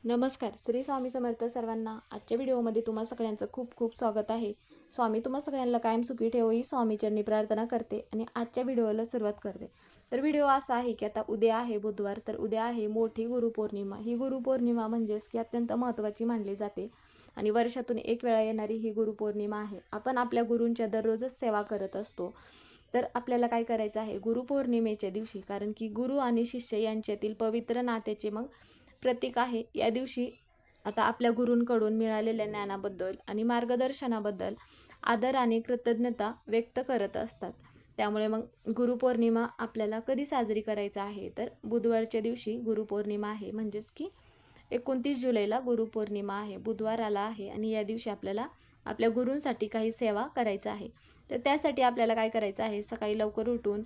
नमस्कार. श्री स्वामी समर्थ सर्वांना. आजच्या व्हिडिओमध्ये तुम्हा सगळ्यांचं खूप खूप स्वागत आहे. स्वामी तुम्हा सगळ्यांना कायम सुखी ठेवो ही स्वामीचरणी प्रार्थना करते आणि आजच्या व्हिडिओला सुरुवात करते. तर व्हिडिओ असा आहे की आता उद्या आहे बुधवार, तर उद्या आहे मोठी गुरुपौर्णिमा. ही गुरुपौर्णिमा म्हणजेच की अत्यंत महत्त्वाची मानली जाते आणि वर्षातून एक वेळा येणारी ही गुरुपौर्णिमा आहे. आपण आपल्या गुरूंच्या दररोजच सेवा करत असतो. तर आपल्याला काय करायचं आहे गुरुपौर्णिमेच्या दिवशी, कारण की गुरु आणि शिष्य यांच्यातील पवित्र नात्याचे मग प्रतीक आहे. या दिवशी आता आपल्या गुरूंकडून मिळालेल्या ज्ञानाबद्दल आणि मार्गदर्शनाबद्दल आदर आणि कृतज्ञता व्यक्त करत असतात. त्यामुळे मग गुरुपौर्णिमा आपल्याला कधी साजरी करायचं आहे, तर बुधवारच्या दिवशी गुरुपौर्णिमा आहे. म्हणजेच की 29 जुलैला गुरुपौर्णिमा आहे, बुधवार आला आहे आणि या दिवशी आपल्याला आपल्या गुरूंसाठी काही सेवा करायचं आहे. तर त्यासाठी आपल्याला काय करायचं आहे, सकाळी लवकर उठून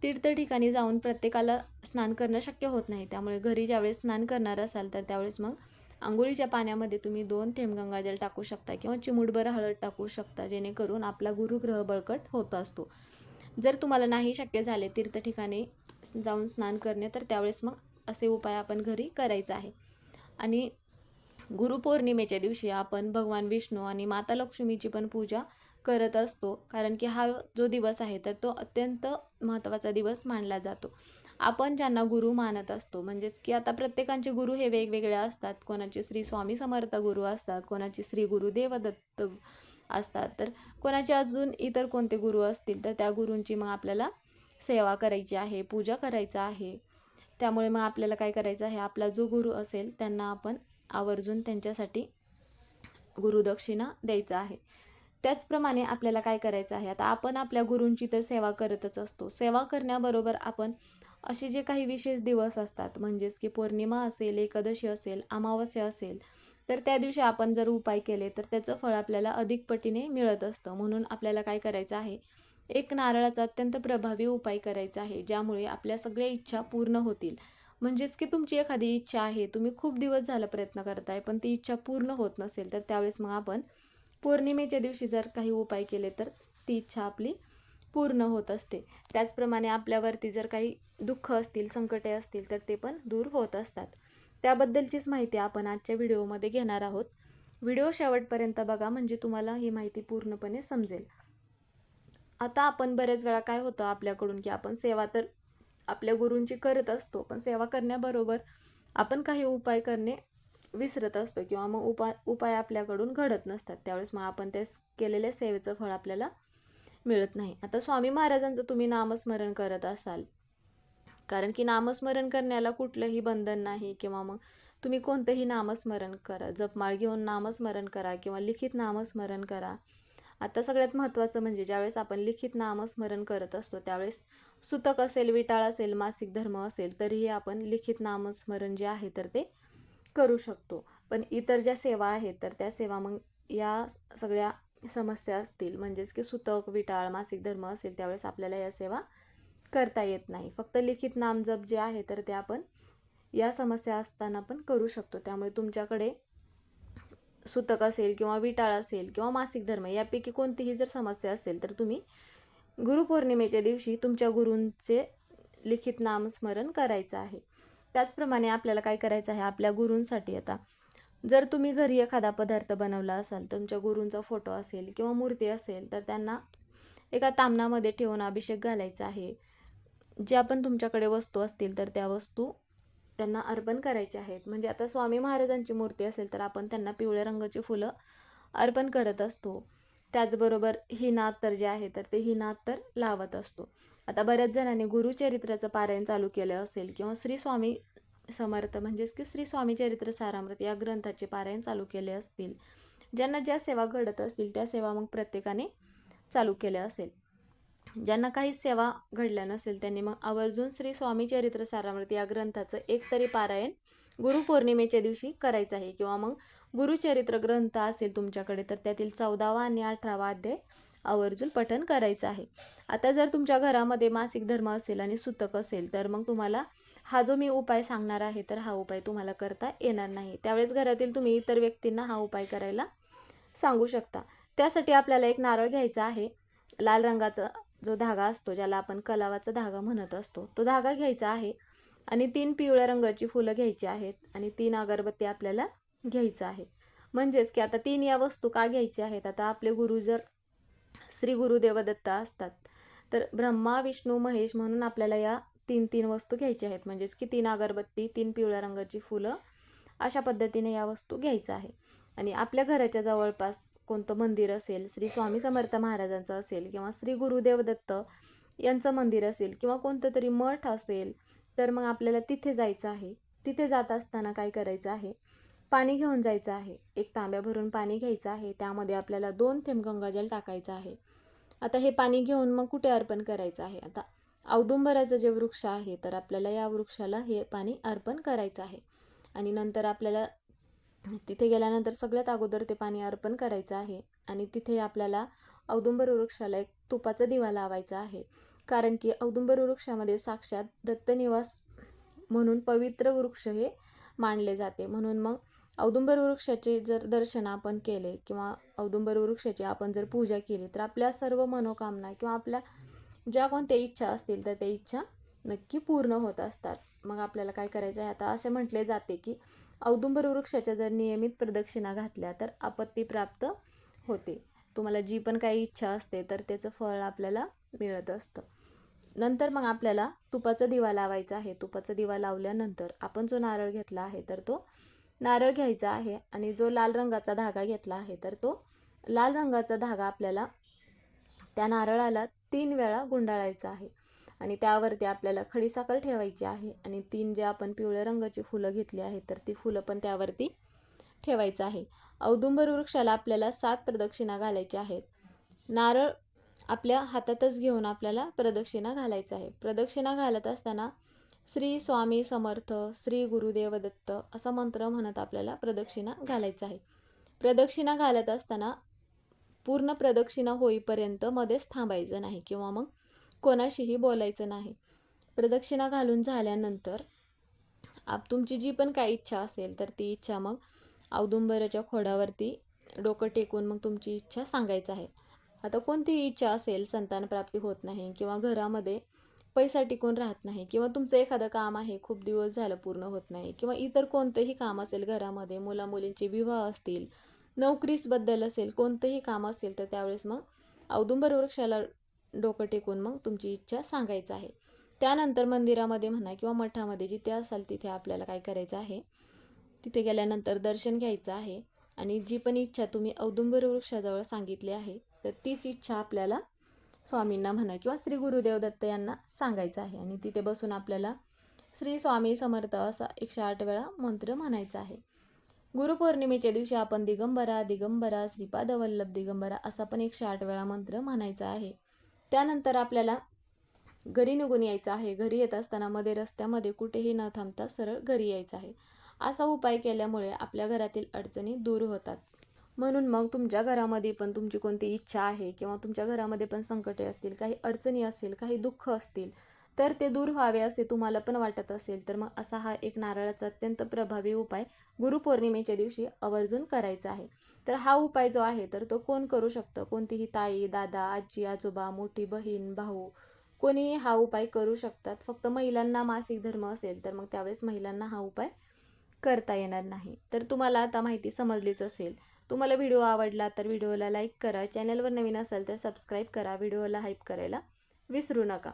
तीर्थ ठिकाणी जाऊन प्रत्येकाला स्नान करणं शक्य होत नाही. त्यामुळे घरी ज्यावेळेस स्नान करणार असाल तर त्यावेळेस मग अंघोळीच्या पाण्यामध्ये तुम्ही 2 थेंब गंगाजल टाकू शकता किंवा चिमूटभर हळद टाकू शकता, जेणेकरून आपला गुरुग्रह बळकट होत असतो. जर तुम्हाला नाही शक्य झाले तीर्थ ठिकाणी जाऊन स्नान करणे, तर त्यावेळेस मग असे उपाय आपण घरी करायचा आहे. आणि गुरुपौर्णिमेच्या दिवशी आपण भगवान विष्णू आणि माता लक्ष्मीची पण पूजा करत असतो, कारण की हा जो दिवस आहे तर तो अत्यंत महत्त्वाचा दिवस मानला जातो. आपण ज्यांना गुरु मानत असतो, म्हणजेच की आता प्रत्येकाचे गुरु हे वेगवेगळे असतात. कोणाचे श्री स्वामी समर्थ गुरु असतात, कोणाचे श्री गुरुदेव दत्त असतात, तर कोणाचे अजून इतर कोणते गुरु असतील तर त्या गुरूंची मग आपल्याला सेवा करायची आहे, पूजा करायचं आहे. त्यामुळे मग आपल्याला काय करायचं आहे, आपला जो गुरु असेल त्यांना आपण आवर्जून त्यांच्यासाठी गुरुदक्षिणा द्यायचा आहे. त्याचप्रमाणे आपल्याला काय करायचं आहे, आता आपण आपल्या गुरूंची तर सेवा करतच असतो. सेवा करण्याबरोबर आपण असे जे काही विशेष दिवस असतात, म्हणजेच की पौर्णिमा असेल, एकादशी असेल, अमावस्या असेल, तर त्या दिवशी आपण जर उपाय केले तर त्याचं फळ आपल्याला अधिक पटीने मिळत असतं. म्हणून आपल्याला काय करायचं आहे, एक नारळाचा अत्यंत प्रभावी उपाय करायचा आहे, ज्यामुळे आपल्या सगळ्या इच्छा पूर्ण होतील. म्हणजेच की तुमची एखादी इच्छा आहे, तुम्ही खूप दिवस झाला प्रयत्न करताय पण ती इच्छा पूर्ण होत नसेल, तर त्यावेळेस मग आपण पौर्णिमेच्या दिवशी जर काही उपाय केले तर ती इच्छा आपली पूर्ण होत असते. त्याचप्रमाणे आपल्यावरती जर काही दुःख असतील, संकटे असतील, तर ते पण दूर होत असतात. त्याबद्दलचीच माहिती आपण आजच्या व्हिडिओमध्ये घेणार आहोत. व्हिडिओ शेवटपर्यंत बघा, म्हणजे तुम्हाला ही माहिती पूर्णपणे समजेल. आता आपण बरेच वेळा काय होतं आपल्याकडून, की आपण सेवा तर आपल्या गुरूंची करत असतो, पण सेवा करण्याबरोबर आपण काही उपाय करणे विसरत असतो किंवा मग उपाय आपल्याकडून घडत नसतात. त्यावेळेस मग आपण ते केलेल्या सेवेचं फळ आपल्याला मिळत नाही. आता स्वामी महाराजांचं तुम्ही नामस्मरण करत असाल, कारण की नामस्मरण करण्याला कुठलंही बंधन नाही, किंवा मग तुम्ही कोणतंही नामस्मरण करा, जपमाळ घेऊन नामस्मरण करा किंवा लिखित नामस्मरण करा. आता सगळ्यात महत्त्वाचं म्हणजे ज्यावेळेस आपण लिखित नामस्मरण करत असतो त्यावेळेस सुतक असेल, विटाळ असेल, मासिक धर्म असेल, तरीही आपण लिखित नामस्मरण जे आहे तर ते करू शकतो. पण इतर ज्या सेवा आहेत तर त्या सेवा मग या सगळ्या समस्या असतील, म्हणजेच की सुतक, विटाळ, मासिक धर्म असेल, त्यावेळेस आपल्याला या सेवा करता येत नाही. फक्त लिखित नामजप जे आहे तर ते आपण या समस्या असताना पण करू शकतो. त्यामुळे तुमच्याकडे सुतक असेल किंवा विटाळ असेल किंवा मासिक धर्म यापैकी कोणतीही जर समस्या असेल, तर तुम्ही गुरुपौर्णिमेच्या दिवशी तुमच्या गुरूंचे लिखित नामस्मरण करायचं आहे. त्याचप्रमाणे आपल्याला काय करायचं आहे, आपल्या गुरूंसाठी आता जर तुम्ही घरी एखादा पदार्थ बनवला असाल, तुमच्या गुरूंचा फोटो असेल किंवा मूर्ती असेल, तर त्यांना एका तामणामध्ये ठेवून अभिषेक घालायचा आहे. ज्या पण तुमच्याकडे वस्तू असतील तर त्या वस्तू त्यांना अर्पण करायच्या आहेत. म्हणजे आता स्वामी महाराजांची मूर्ती असेल तर आपण त्यांना पिवळ्या रंगाची फुलं अर्पण करत असतो. त्याचबरोबर ही नाथ तर जे आहे तर ते ही नाथ तर लावत असतो. आता बऱ्याच जणांनी गुरुचरित्राचं पारायण चालू केलं असेल किंवा श्री स्वामी समर्थ म्हणजेच की श्री स्वामी चरित्र सारामृत या ग्रंथाचे पारायण चालू केले असतील. ज्यांना ज्या सेवा घडत असतील त्या सेवा मग प्रत्येकाने चालू केल्या असेल. ज्यांना काही सेवा घडल्या नसेल त्यांनी मग आवर्जून श्री स्वामी चरित्र सारामृत या ग्रंथाचं एक तरी पारायण गुरुपौर्णिमेच्या दिवशी करायचं आहे. किंवा मग गुरुचरित्र ग्रंथ असेल तुमच्याकडे तर त्यातील 14वा आणि 18वा अध्याय आवर्जून पठण करायचं आहे. आता जर तुमच्या घरामध्ये मासिक धर्म असेल आणि सुतक असेल, तर मग तुम्हाला हा जो मी उपाय सांगणार आहे तर हा उपाय तुम्हाला करता येणार नाही. त्यावेळेस घरातील तुम्ही इतर व्यक्तींना हा उपाय करायला सांगू शकता. त्यासाठी आपल्याला एक नारळ घ्यायचा आहे. लाल रंगाचा जो धागा असतो, ज्याला आपण कलावाचा धागा म्हणत असतो, तो धागा घ्यायचा आहे. आणि 3 पिवळ्या रंगाची फुलं घ्यायची आहेत आणि 3 अगरबत्ती आपल्याला घ्यायचं आहे. म्हणजेच की आता 3 या वस्तू का घ्यायच्या आहेत? आता आपले गुरु जर श्री गुरुदेवदत्त असतात तर ब्रह्मा विष्णू महेश म्हणून आपल्याला या 3 वस्तू घ्यायच्या आहेत. म्हणजेच की 3 अगरबत्ती, 3 पिवळ्या रंगाची फुलं, अशा पद्धतीने या वस्तू घ्यायच्या आहे. आणि आपल्या घराच्या जवळपास कोणतं मंदिर असेल, श्री स्वामी समर्थ महाराजांचं असेल किंवा श्री गुरुदेव दत्त यांचं मंदिर असेल किंवा कोणतं तरी मठ असेल, तर मग आपल्याला तिथे जायचं आहे. तिथे जात असताना काय करायचं आहे? पाणी घेऊन जायचं आहे. एक तांब्या भरून पाणी घ्यायचं आहे. त्यामध्ये आपल्याला 2 थेंब गंगाजल टाकायचं आहे. आता हे पाणी घेऊन मग कुठे अर्पण करायचं आहे? आता औदुंबराचं जे वृक्ष आहे तर आपल्याला या वृक्षाला हे पाणी अर्पण करायचं आहे. आणि नंतर आपल्याला तिथे गेल्यानंतर सगळ्यात अगोदर ते पाणी अर्पण करायचं आहे. आणि तिथे आपल्याला औदुंबर वृक्षाला एक तुपाचा दिवा लावायचा आहे. कारण की औदुंबर वृक्षामध्ये साक्षात दत्तनिवास म्हणून पवित्र वृक्ष हे मानले जाते. म्हणून मग औदुंबर वृक्षाचे जर दर्शन आपण केले किंवा औदुंबर वृक्षाची आपण जर पूजा केली तर आपल्या सर्व मनोकामना किंवा आपल्या ज्या कोणत्या इच्छा असतील तर त्या इच्छा नक्की पूर्ण होत असतात. मग आपल्याला काय करायचं आहे? आता असे म्हटले जाते की औदुंबर वृक्षाच्या जर नियमित प्रदक्षिणा घातल्या तर आपत्ती प्राप्त होते. तुम्हाला जी पण काही इच्छा असते तर त्याचं फळ आपल्याला मिळत असतं. नंतर मग आपल्याला तुपाचा दिवा लावायचा आहे. तुपाचा दिवा लावल्यानंतर आपण जो नारळ घेतला आहे तर तो नारळ घ्यायचा आहे आणि जो लाल रंगाचा धागा घेतला आहे तर तो लाल रंगाचा धागा आपल्याला त्या नारळाला 3 वेळा गुंडाळायचा आहे. आणि त्यावरती आपल्याला खडीसाखर ठेवायची आहे आणि 3 जे आपण पिवळ्या रंगाची फुलं घेतली आहेत तर ती फुलं पण त्यावरती ठेवायचं आहे. औदुंबर वृक्षाला आपल्याला 7 प्रदक्षिणा घालायच्या आहेत. नारळ आपल्या हातातच घेऊन आपल्याला प्रदक्षिणा घालायचं आहे. प्रदक्षिणा घालत असताना श्री स्वामी समर्थ, श्री गुरुदेव दत्त असा मंत्र म्हणत आपल्याला प्रदक्षिणा घालायचा आहे. प्रदक्षिणा घालत असताना पूर्ण प्रदक्षिणा होईपर्यंत मध्येच थांबायचं नाही किंवा मग कोणाशीही बोलायचं नाही. प्रदक्षिणा घालून झाल्यानंतर तुमची जी पण काही इच्छा असेल तर ती इच्छा मग औदुंबराच्या खोडावरती डोकं टेकून मग तुमची इच्छा सांगायचं आहे. आता कोणतीही इच्छा असेल, संतान प्राप्ती होत नाही किंवा घरामध्ये पैसा टिकून राहत नाही किंवा तुमचं एखादं काम आहे खूप दिवस झालं पूर्ण होत नाही किंवा इतर कोणतंही काम असेल घरामध्ये, मुलामुलींचे विवाह असतील, नोकरीबद्दल असेल, कोणतंही काम असेल तर त्यावेळेस मग औदुंबर वृक्षाला डोकं टेकून मग तुमची इच्छा सांगायचं आहे. त्यानंतर मंदिरामध्ये म्हणा किंवा मठामध्ये जिथे असाल तिथे आपल्याला काय करायचं आहे? तिथे गेल्यानंतर दर्शन घ्यायचं आहे आणि जी पण इच्छा तुम्ही औदुंबर वृक्षाजवळ सांगितली आहे तर तीच इच्छा आपल्याला स्वामींना म्हणा किंवा श्री गुरुदेव दत्त यांना सांगायचं आहे. आणि तिथे बसून आपल्याला श्री स्वामी समर्थ असा 108 वेळा मंत्र म्हणायचा आहे. गुरुपौर्णिमेच्या दिवशी आपण दिगंबरा दिगंबरा श्रीपाद वल्लभ दिगंबरा असा पण 108 वेळा मंत्र म्हणायचा आहे. त्यानंतर आपल्याला घरी निघून यायचं आहे. घरी येत असताना मध्ये रस्त्यामध्ये कुठेही न थांबता सरळ घरी यायचं आहे. असा उपाय केल्यामुळे आपल्या घरातील अडचणी दूर होतात. म्हणून मग तुमच्या घरामध्ये पण तुमची कोणती इच्छा आहे किंवा तुमच्या घरामध्ये पण संकटे असतील, काही अडचणी असतील, काही दुःख असतील तर ते दूर व्हावे असे तुम्हाला पण वाटत असेल तर मग असा हा एक नारळाचा अत्यंत प्रभावी उपाय गुरुपौर्णिमेच्या दिवशी आवर्जून करायचा आहे. तर हा उपाय जो आहे तर तो कोण करू शकतं? कोणतीही ताई, दादा, आजी, आजोबा, मोठी बहीण, भाऊ कोणीही हा उपाय करू शकतात. फक्त महिलांना मासिक धर्म असेल तर मग त्यावेळेस महिलांना हा उपाय करता येणार नाही. तर तुम्हाला आता माहिती समजलीच असेल. तुम्हाला व्हिडिओ आवडला तर व्हिडिओला लाईक करा. चॅनलवर नवीन असाल तर सबस्क्राईब करा. व्हिडिओला हाईप करायला विसरू नका.